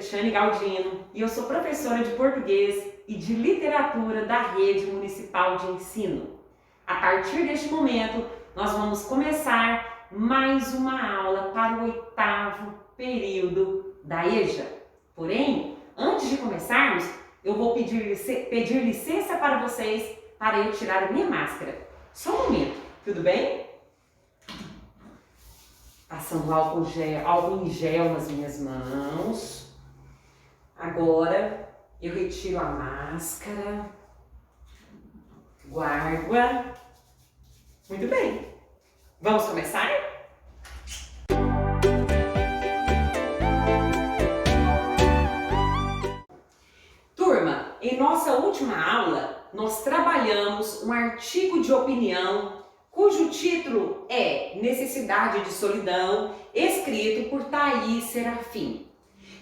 Tatiane Galdino e eu sou professora de português e de literatura da Rede Municipal de Ensino. A partir deste momento, nós vamos começar mais uma aula para o 8º período da EJA. Porém, antes de começarmos, eu vou pedir licença para vocês para eu tirar a minha máscara. Só um momento, tudo bem? Passando álcool em gel nas minhas mãos. Agora eu retiro a máscara. Guardo-a. Muito bem. Vamos começar? Turma, em nossa última aula, nós trabalhamos um artigo de opinião cujo título é Necessidade de Solidão, escrito por Thaís Serafim.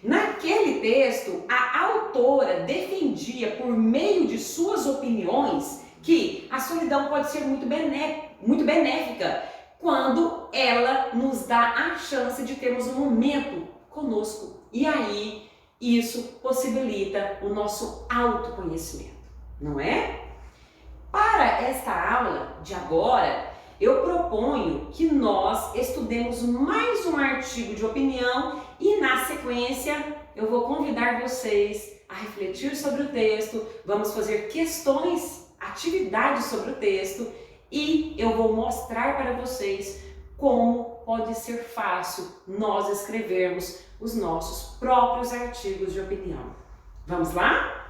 Naquele texto, a autora defendia, por meio de suas opiniões, que a solidão pode ser muito benéfica quando ela nos dá a chance de termos um momento conosco. E aí, isso possibilita o nosso autoconhecimento, não é? Para esta aula de agora, eu proponho que nós estudemos mais um artigo de opinião e, na sequência, eu vou convidar vocês a refletir sobre o texto, vamos fazer questões, atividades sobre o texto e eu vou mostrar para vocês como pode ser fácil nós escrevermos os nossos próprios artigos de opinião. Vamos lá?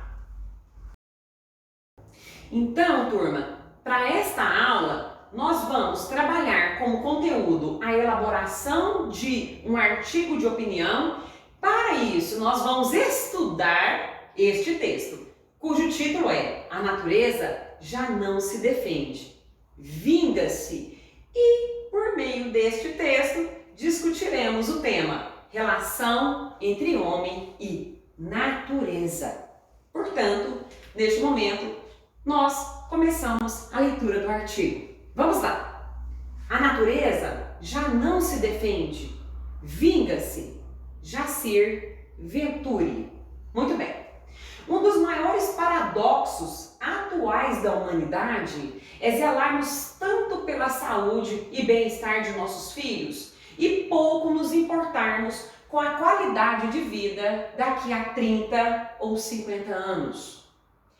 Então, turma, para esta aula, nós vamos trabalhar como conteúdo a elaboração de um artigo de opinião. Para isso, nós vamos estudar este texto, cujo título é A Natureza Já Não Se Defende, Vinga-se. E, por meio deste texto, discutiremos o tema Relação entre Homem e Natureza. Portanto, neste momento, nós começamos a leitura do artigo. Vamos lá! A natureza já não se defende. Vinga-se. Jacir Venturi. Muito bem. Um dos maiores paradoxos atuais da humanidade é zelarmos tanto pela saúde e bem-estar de nossos filhos e pouco nos importarmos com a qualidade de vida daqui a 30 ou 50 anos.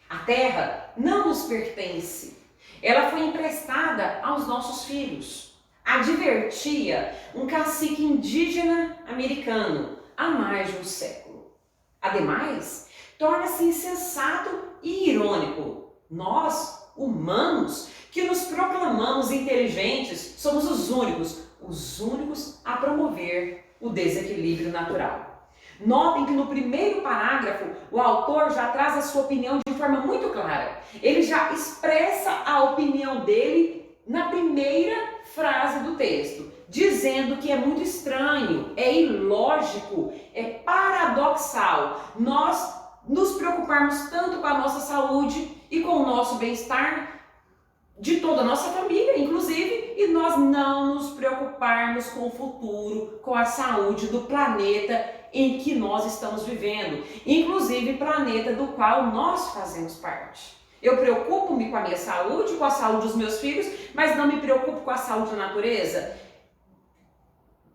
A terra não nos pertence, ela foi emprestada aos nossos filhos. Advertia um cacique indígena americano há mais de um século. Ademais, torna-se insensato e irônico. Nós, humanos, que nos proclamamos inteligentes, somos os únicos a promover o desequilíbrio natural. Notem que no primeiro parágrafo o autor já traz a sua opinião de forma muito clara. Ele já expressa a opinião dele na primeira frase do texto, dizendo que é muito estranho, é ilógico, é paradoxal nós nos preocuparmos tanto com a nossa saúde e com o nosso bem-estar de toda a nossa família, inclusive, e nós não nos preocuparmos com o futuro, com a saúde do planeta em que nós estamos vivendo, inclusive planeta do qual nós fazemos parte. Eu preocupo-me com a minha saúde, com a saúde dos meus filhos, mas não me preocupo com a saúde da natureza,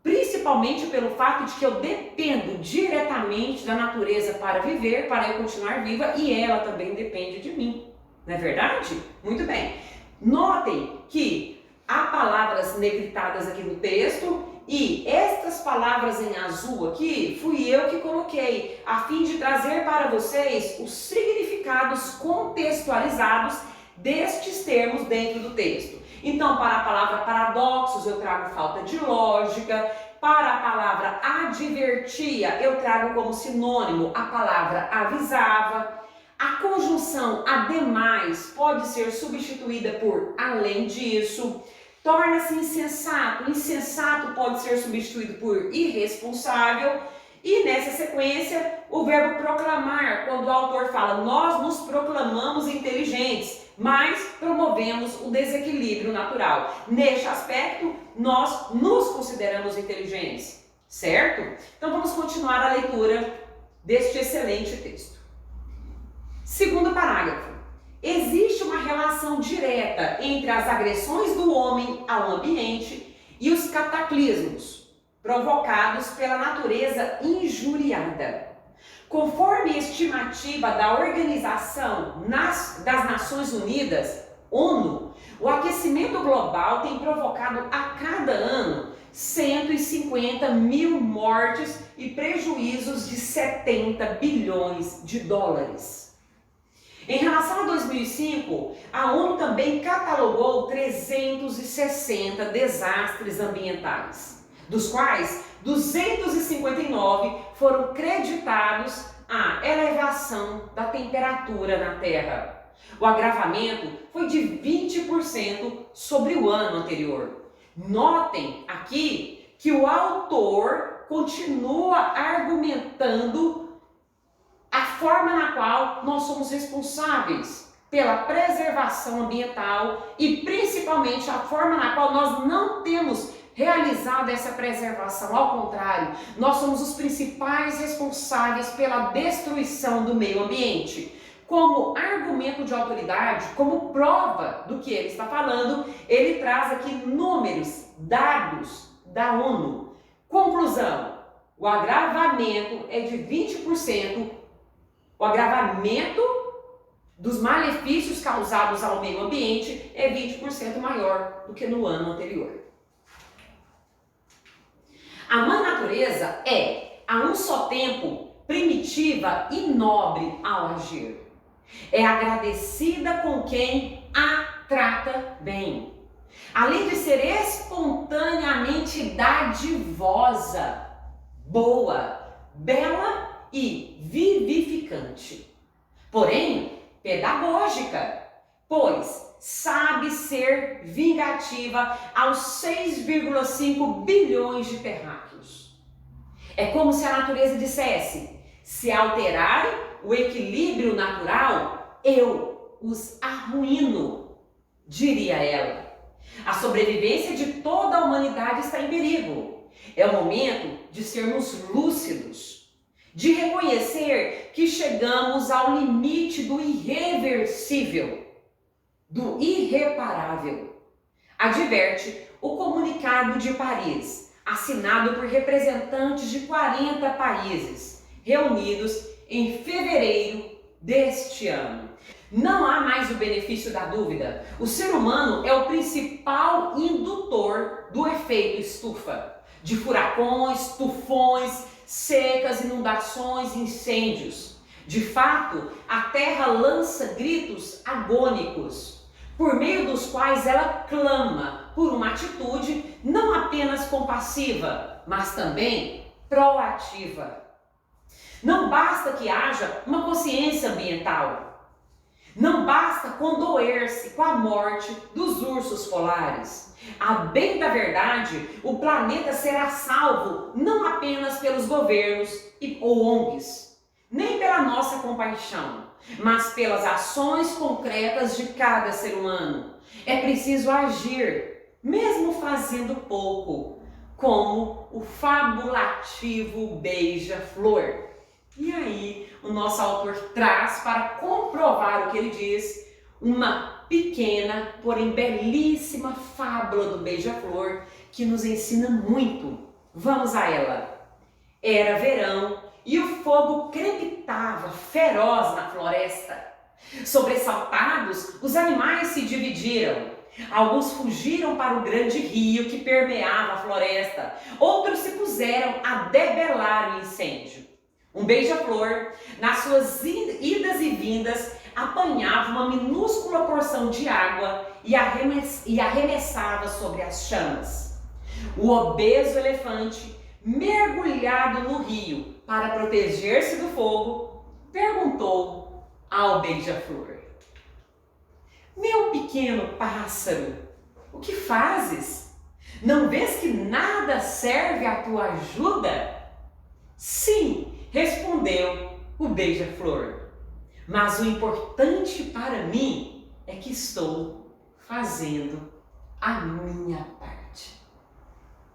principalmente pelo fato de que eu dependo diretamente da natureza para viver, para eu continuar viva, e ela também depende de mim. Não é verdade? Muito bem. Notem que há palavras negritadas aqui no texto e estas palavras em azul aqui fui eu que coloquei a fim de trazer para vocês os significados contextualizados destes termos dentro do texto. Então, para a palavra paradoxos eu trago falta de lógica, para a palavra advertia eu trago como sinônimo a palavra avisava. A conjunção ademais pode ser substituída por além disso. Torna-se insensato. Insensato pode ser substituído por irresponsável. E nessa sequência, o verbo proclamar, quando o autor fala, nós nos proclamamos inteligentes, mas promovemos o desequilíbrio natural. Neste aspecto, nós nos consideramos inteligentes, certo? Então vamos continuar a leitura deste excelente texto. Segundo parágrafo. Existe uma relação direta entre as agressões do homem ao ambiente e os cataclismos provocados pela natureza injuriada. Conforme estimativa da Organização das Nações Unidas, ONU, o aquecimento global tem provocado a cada ano 150 mil mortes e prejuízos de 70 bilhões de dólares. Em relação a 2005, a ONU também catalogou 360 desastres ambientais, dos quais 259 foram creditados à elevação da temperatura na Terra. O agravamento foi de 20% sobre o ano anterior. Notem aqui que o autor continua argumentando a forma na qual nós somos responsáveis pela preservação ambiental e principalmente a forma na qual nós não temos realizado essa preservação. Ao contrário, nós somos os principais responsáveis pela destruição do meio ambiente. Como argumento de autoridade, como prova do que ele está falando, ele traz aqui números, dados da ONU. Conclusão: o agravamento é de 20%. O agravamento dos malefícios causados ao meio ambiente é 20% maior do que no ano anterior. A mãe natureza é, a um só tempo, primitiva e nobre ao agir. É agradecida com quem a trata bem. Além de ser espontaneamente dadivosa, boa, bela e vivificante. Porém, pedagógica, pois sabe ser vingativa aos 6,5 bilhões de terráqueos. É como se a natureza dissesse: se alterarem o equilíbrio natural, eu os arruíno, diria ela. A sobrevivência de toda a humanidade está em perigo. É o momento de sermos lúcidos, de reconhecer que chegamos ao limite do irreversível, do irreparável. Adverte o Comunicado de Paris, assinado por representantes de 40 países, reunidos em fevereiro deste ano. Não há mais o benefício da dúvida. O ser humano é o principal indutor do efeito estufa, de furacões, tufões, secas, inundações, incêndios. De fato, a Terra lança gritos agônicos, por meio dos quais ela clama por uma atitude não apenas compassiva, mas também proativa. Não basta que haja uma consciência ambiental. Não basta condoer-se com a morte dos ursos polares. A bem da verdade, o planeta será salvo não apenas pelos governos ou ONGs, nem pela nossa compaixão, mas pelas ações concretas de cada ser humano. É preciso agir, mesmo fazendo pouco, como o fabulativo beija-flor. E aí, o nosso autor traz, para comprovar o que ele diz, uma pequena, porém belíssima fábula do beija-flor que nos ensina muito. Vamos a ela. Era verão e o fogo crepitava feroz na floresta. Sobressaltados, os animais se dividiram. Alguns fugiram para o grande rio que permeava a floresta. Outros se puseram a debelar o incêndio. Um beija-flor, nas suas idas e vindas, apanhava uma minúscula porção de água e arremessava sobre as chamas. O obeso elefante, mergulhado no rio para proteger-se do fogo, perguntou ao beija-flor: meu pequeno pássaro, o que fazes? Não vês que nada serve à tua ajuda? Sim, respondeu o beija-flor, mas o importante para mim é que estou fazendo a minha parte.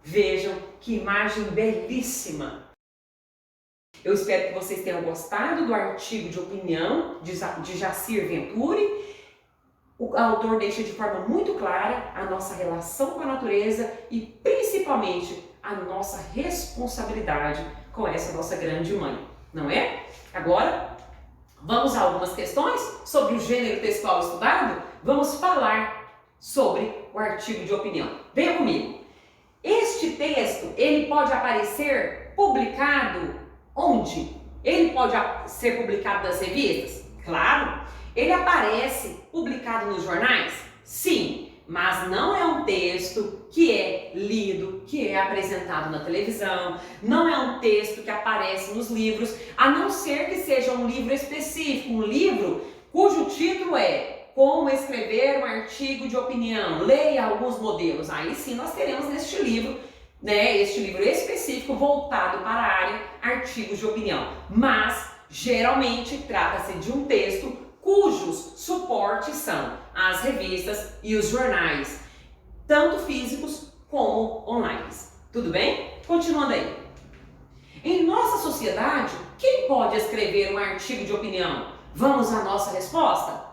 Vejam que imagem belíssima. Eu espero que vocês tenham gostado do artigo de opinião de Jacir Venturi. O autor deixa de forma muito clara a nossa relação com a natureza e principalmente a nossa responsabilidade com essa nossa grande mãe, não é? Agora, vamos a algumas questões sobre o gênero textual estudado? Vamos falar sobre o artigo de opinião. Venha comigo. Este texto, ele pode aparecer publicado onde? Ele pode ser publicado nas revistas? Claro. Ele aparece publicado nos jornais? Sim, mas não é um texto que é lido, que é apresentado na televisão, não é um texto que aparece nos livros, a não ser que seja um livro específico, um livro cujo título é Como Escrever um Artigo de Opinião, leia alguns modelos. Aí sim nós teremos neste livro, este livro específico voltado para a área artigos de opinião. Mas, geralmente, trata-se de um texto cujos suportes são as revistas e os jornais, tanto físicos como online. Tudo bem? Continuando aí. Em nossa sociedade, quem pode escrever um artigo de opinião? Vamos à nossa resposta?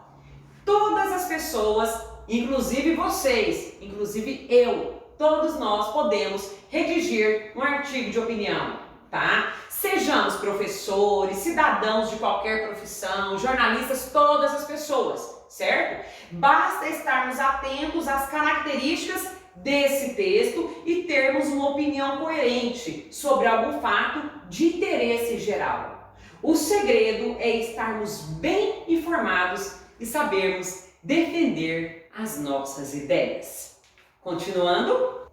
Todas as pessoas, inclusive vocês, inclusive eu, todos nós podemos redigir um artigo de opinião, tá? Sejamos professores, cidadãos de qualquer profissão, jornalistas, todas as pessoas, certo? Basta estarmos atentos às características desse texto e termos uma opinião coerente sobre algum fato de interesse geral. O segredo é estarmos bem informados e sabermos defender as nossas ideias. Continuando,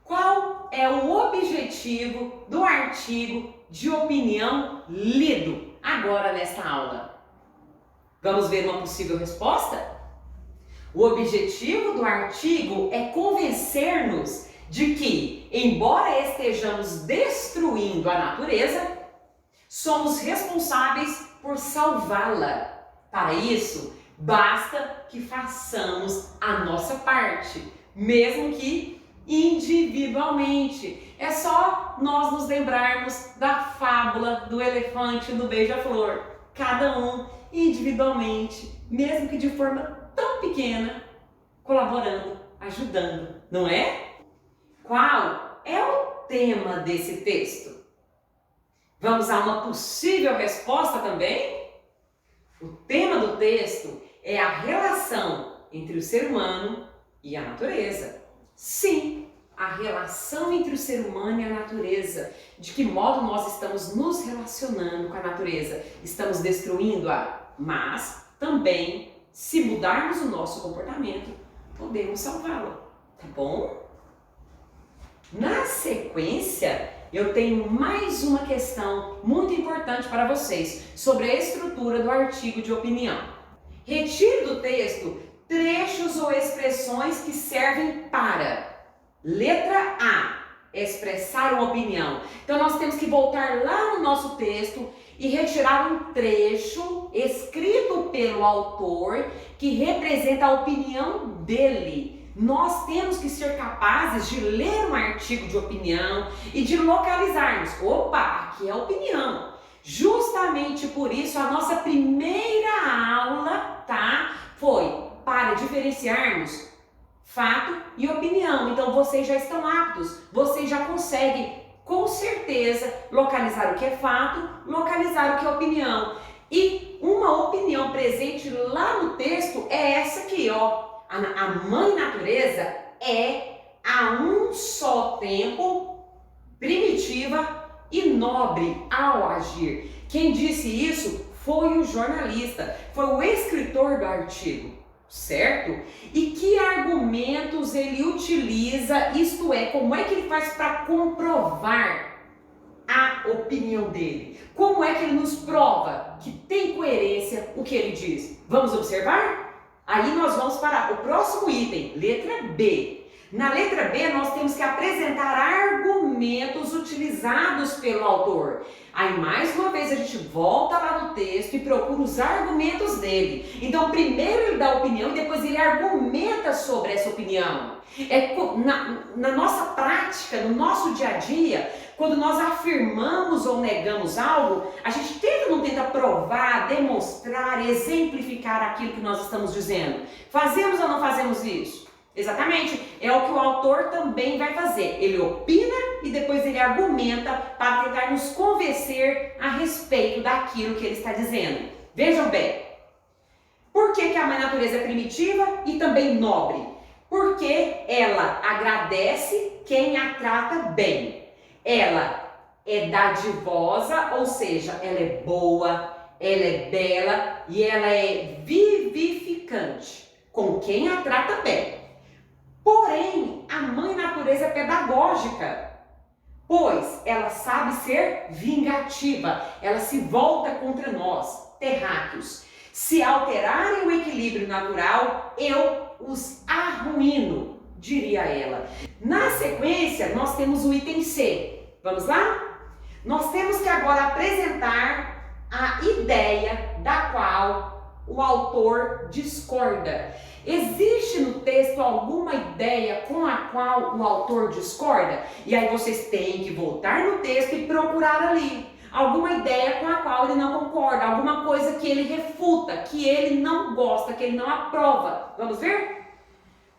qual é o objetivo do artigo de opinião lido agora nesta aula? Vamos ver uma possível resposta? O objetivo do artigo é convencer-nos de que, embora estejamos destruindo a natureza, somos responsáveis por salvá-la. Para isso, basta que façamos a nossa parte, mesmo que individualmente. É só nós nos lembrarmos da fábula do elefante e do beija-flor. Cada um individualmente, mesmo que de forma tão pequena, colaborando, ajudando, não é? Qual é o tema desse texto? Vamos a uma possível resposta também? O tema do texto é a relação entre o ser humano e a natureza. Sim, a relação entre o ser humano e a natureza. De que modo nós estamos nos relacionando com a natureza? Estamos destruindo-a, mas também, se mudarmos o nosso comportamento, podemos salvá-la, tá bom? Na sequência, eu tenho mais uma questão muito importante para vocês sobre a estrutura do artigo de opinião. Retire do texto trechos ou expressões que servem para: letra A, expressar uma opinião. Então nós temos que voltar lá no nosso texto e retirar um trecho escrito pelo autor que representa a opinião dele. Nós temos que ser capazes de ler um artigo de opinião e de localizarmos. Opa, aqui é a opinião. Justamente por isso a nossa primeira aula, tá, foi para diferenciarmos fato e opinião. Então vocês já estão aptos, vocês já conseguem com certeza localizar o que é fato, localizar o que é opinião. E uma opinião presente lá no texto é essa aqui, ó. A mãe natureza é a um só tempo primitiva e nobre ao agir. Quem disse isso foi o jornalista, foi o escritor do artigo, certo? E que argumentos ele utiliza, isto é, como é que ele faz para comprovar a opinião dele? Como é que ele nos prova que tem coerência o que ele diz? Vamos observar? Aí nós vamos para o próximo item, letra B. Na letra B nós temos que apresentar argumentos utilizados pelo autor. Aí mais uma vez a gente volta lá no texto e procura os argumentos dele. Então primeiro ele dá a opinião e depois ele argumenta sobre essa opinião. Na nossa prática, no nosso dia a dia, quando nós afirmamos ou negamos algo, a gente não tenta provar, demonstrar, exemplificar aquilo que nós estamos dizendo. Fazemos ou não fazemos isso? Exatamente, é o que o autor também vai fazer. Ele opina e depois ele argumenta para tentar nos convencer a respeito daquilo que ele está dizendo. Vejam bem, por que a mãe natureza é primitiva e também nobre? Porque ela agradece quem a trata bem. Ela é dadivosa, ou seja, ela é boa, ela é bela e ela é vivificante com quem a trata bem. Porém, a mãe natureza é pedagógica, pois ela sabe ser vingativa, ela se volta contra nós, terráqueos. Se alterarem o equilíbrio natural, eu os arruíno, diria ela. Na sequência, nós temos o item C. Vamos lá? Nós temos que agora apresentar a ideia da qual o autor discorda. Existe no texto alguma ideia com a qual o autor discorda? E aí vocês têm que voltar no texto e procurar ali alguma ideia com a qual ele não concorda, alguma coisa que ele refuta, que ele não gosta, que ele não aprova. Vamos ver?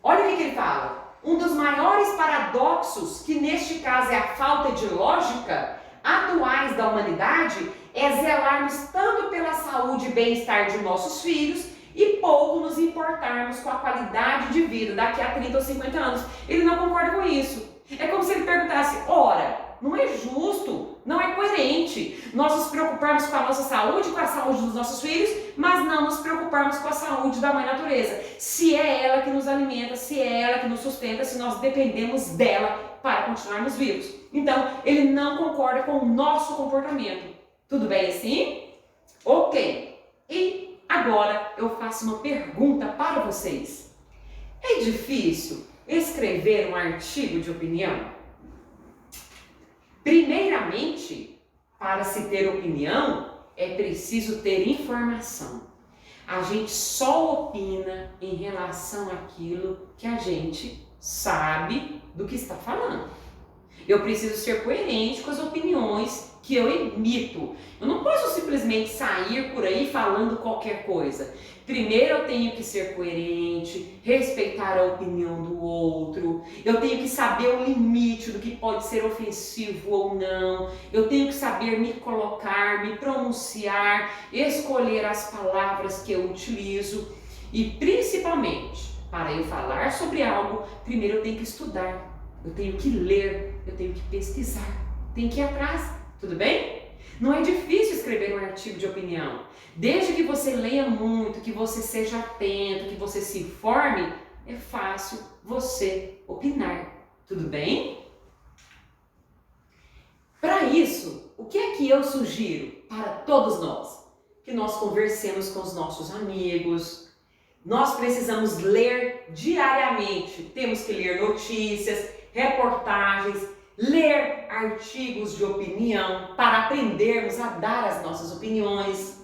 Olha o que ele fala. Um dos maiores paradoxos, que neste caso é a falta de lógica, atuais da humanidade, é zelarmos tanto pela saúde e bem-estar de nossos filhos e pouco nos importarmos com a qualidade de vida daqui a 30 ou 50 anos. Ele não concorda com isso. É como se ele perguntasse, ora, não é justo, não é coerente nós nos preocuparmos com a nossa saúde, com a saúde dos nossos filhos, mas não nos preocuparmos com a saúde da mãe natureza. Se é ela que nos alimenta, se é ela que nos sustenta, se nós dependemos dela para continuarmos vivos. Então, ele não concorda com o nosso comportamento. Tudo bem assim? Ok. E agora eu faço uma pergunta para vocês. É difícil escrever um artigo de opinião? Primeiramente, para se ter opinião, é preciso ter informação. A gente só opina em relação àquilo que a gente sabe do que está falando. Eu preciso ser coerente com as opiniões que eu emito. Eu não posso simplesmente sair por aí falando qualquer coisa. Primeiro eu tenho que ser coerente, respeitar a opinião do outro, eu tenho que saber o limite do que pode ser ofensivo ou não, eu tenho que saber me colocar, me pronunciar, escolher as palavras que eu utilizo e principalmente, para eu falar sobre algo, primeiro eu tenho que estudar, eu tenho que ler, eu tenho que pesquisar, tenho que ir atrás, tudo bem? Não é difícil escrever um artigo de opinião. Desde que você leia muito, que você seja atento, que você se informe, é fácil você opinar. Tudo bem? Para isso, o que é que eu sugiro para todos nós? Que nós conversemos com os nossos amigos. Nós precisamos ler diariamente. Temos que ler notícias, reportagens, ler artigos de opinião para aprendermos a dar as nossas opiniões.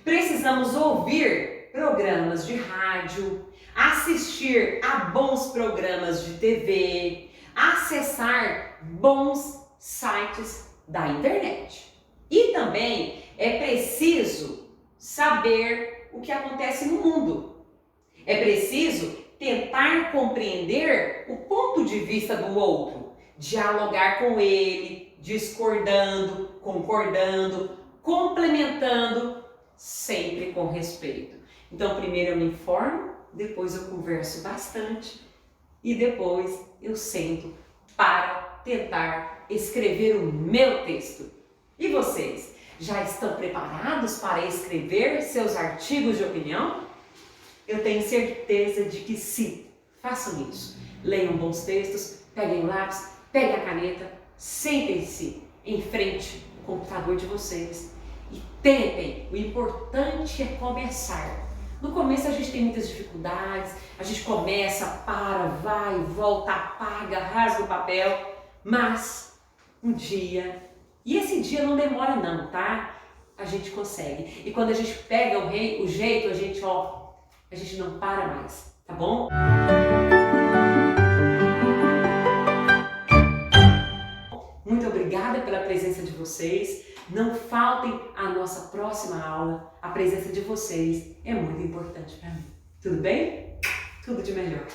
Precisamos ouvir programas de rádio, assistir a bons programas de TV, acessar bons sites da internet. E também é preciso saber o que acontece no mundo. É preciso tentar compreender o ponto de vista do outro, dialogar com ele, discordando, concordando, complementando, sempre com respeito. Então, primeiro eu me informo, depois eu converso bastante e depois eu sento para tentar escrever o meu texto. E vocês, já estão preparados para escrever seus artigos de opinião? Eu tenho certeza de que sim. Façam isso. Leiam bons textos, peguem o lápis, peguem a caneta, sentem-se em frente ao computador de vocês e tentem. O importante é começar. No começo a gente tem muitas dificuldades, a gente começa, para, vai, volta, apaga, rasga o papel, mas um dia, e esse dia não demora não, tá? A gente consegue. E quando a gente pega o jeito, a gente não para mais, tá bom? Muito obrigada vocês. Não faltem à nossa próxima aula. A presença de vocês é muito importante para mim. Tudo bem? Tudo de melhor.